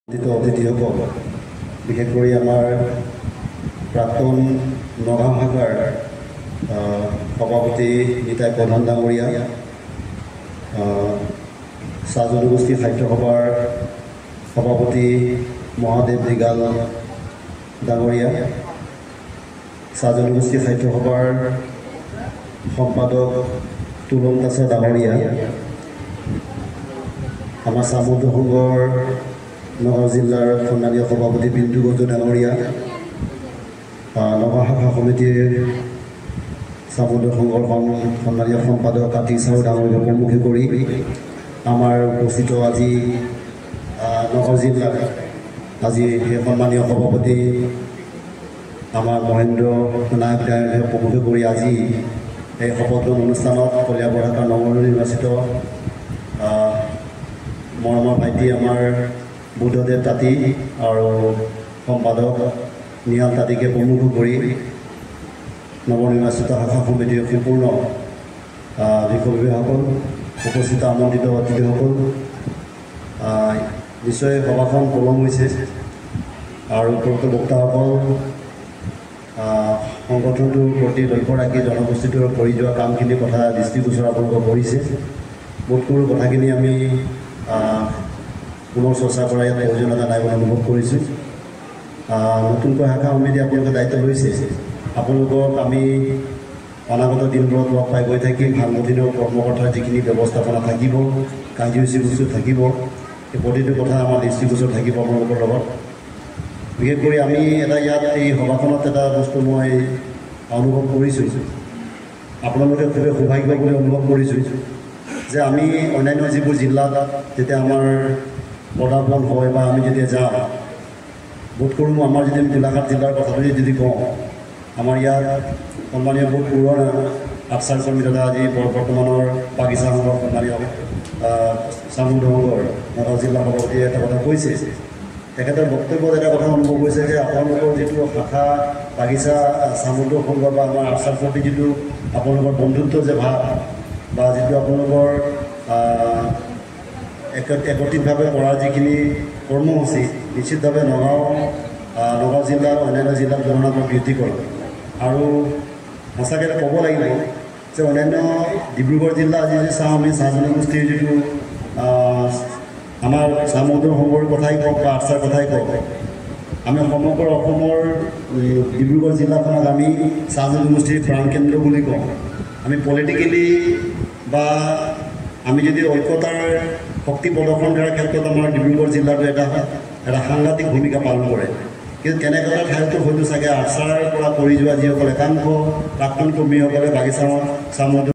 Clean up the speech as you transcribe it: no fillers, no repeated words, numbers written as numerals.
অতিথিসকল বিশেষ কৰি আমাৰ প্ৰাক্তন নগাঁও শাখাৰ সভাপতি নিতাই প্ৰধান ডাঙৰীয়া, চাহ জনগোষ্ঠী সাহিত্য সভাৰ সভাপতি মহাদেৱ দিগাল ডাঙৰীয়া, চাহ জনগোষ্ঠী সাহিত্য সভাৰ সম্পাদক তুলন দাস ডাঙৰীয়া, আমাৰ চামুদ্ৰ সংঘৰ নগাঁও জিলাৰ সন্মানীয় সভাপতি পিণ্টু গজু ডাঙৰীয়া, নগাঁও শাখা সমিতিৰ চামুদ্ৰ সংঘৰ সন্মানীয় সম্পাদক কাতি চাও ডাঙৰীয়া প্ৰমুখে কৰি আমাৰ উপস্থিত আজি নগাঁও জিলাৰ আজি সন্মানীয় সভাপতি আমাৰ মহেন্দ্ৰ নায়ক ডাঙৰীয়া প্ৰমুখে কৰি আজি এই শপত গ্ৰহণ অনুষ্ঠানত কলিয়াবৰহাটৰ নৱনিৰ্বাচিত মৰমৰ ভাইটি আমাৰ বুদ্ধদেৱ তাঁতী আৰু সম্পাদক নিহাল তাঁতীকে প্ৰমুখ কৰি নৱনিৰ্বাচিত শাখা সমিতিৰ সম্পূৰ্ণ বিষয়ববীয়াসকল, উপস্থিত আমন্ত্ৰিত অতিথিসকল, নিশ্চয় সভাখন পলম হৈছে আৰু উপৰোক্ত বক্তাসকল সংগঠনটোৰ প্ৰতি লক্ষ্য ৰাখি জনগোষ্ঠীটোৰ কৰি যোৱা কামখিনিৰ কথা দৃষ্টিগোচৰ আপোনালোকে কৰিছে। বোধ কৰোঁ কথাখিনি আমি পুনৰ চৰ্চা কৰাৰ ইয়াত প্ৰয়োজনীয়তা নাই বুলি অনুভৱ কৰিছোঁ। নতুনকৈ শাখা সমিতি আপোনালোকে দায়িত্ব লৈছে। আপোনালোকক আমি অনাগত দিনবোৰত লগ পাই গৈ থাকিম। সাংগঠনিক কৰ্মকৰ্তাৰ যিখিনি ব্যৱস্থাপনা থাকিব, কাৰ্যসূচী বস্তু থাকিব, সেই প্ৰতিটো কথা আমাৰ দৃষ্টিগোচৰ থাকিব আপোনালোকৰ লগত। বিশেষ কৰি আমি এটা ইয়াত এই সভাখনত এটা বস্তু মই অনুভৱ কৰিছোঁ, আপোনালোকে খুবেই সৌভাগ্য বুলি অনুভৱ কৰিছোঁ যে আমি অন্যান্য যিবোৰ জিলাত যেতিয়া আমাৰ পদাৰ্পণ হয় বা আমি যেতিয়া যাওঁ, বোধ কৰোঁ আমাৰ যদি গোলাঘাট জিলাৰ কথাটো যদি কওঁ, আমাৰ ইয়াত সন্মানীয় বহুত পুৰণা আফচাৰ কৰ্মী তথা আজি বৰ্তমানৰ বাগিচা সংঘৰ সন্মানীয় চামুদ্ৰ সংঘৰ নগাঁও জিলা সভাপতিয়ে এটা কথা কৈছে। তেখেতৰ বক্তব্যত এটা কথা অনুভৱ কৰিছে যে আপোনালোকৰ যিটো শাখা বাগিচা চামুদ্ৰ সংঘ বা আমাৰ আফচাৰ প্ৰতি যিটো আপোনালোকৰ বন্ধুত্ব যে ভাৱ বা যিটো আপোনালোকৰ একত্ৰিতভাৱে কৰাৰ যিখিনি কৰ্মসূচী, নিশ্চিতভাৱে নগাঁও জিলাৰ অন্যান্য জিলাৰ তুলনাত বৃদ্ধি কৰে। আৰু সঁচাকৈ এটা ক'ব লাগিব যে অন্যান্য ডিব্ৰুগড় জিলা আজি যদি চাওঁ, আমি চাহ জনগোষ্ঠীৰ যিটো আমাৰ চামুদ্ৰ সংঘৰ কথাই কওক বা আফচাৰ কথাই কওক, আমি সমগ্ৰ অসমৰ ডিব্ৰুগড় জিলাখনক আমি চাহ জনগোষ্ঠীৰ প্ৰাণকেন্দ্ৰ বুলি কওঁ। আমি পলিটিকেলি বা আমি যদি ঐক্যতাৰ শক্তি প্ৰদৰ্শন কৰাৰ ক্ষেত্ৰত আমাৰ ডিব্ৰুগড় জিলাটো এটা সাংঘাতিক ভূমিকা পালন কৰে। কিন্তু তেনেকুৱা এটা ঠাইতো হয়তো চাগে আফচাৰৰ পৰা কৰি যোৱা যিসকল একাংশ প্ৰাক্তন কৰ্মীসকলে বাগিচা চামুদ্ৰ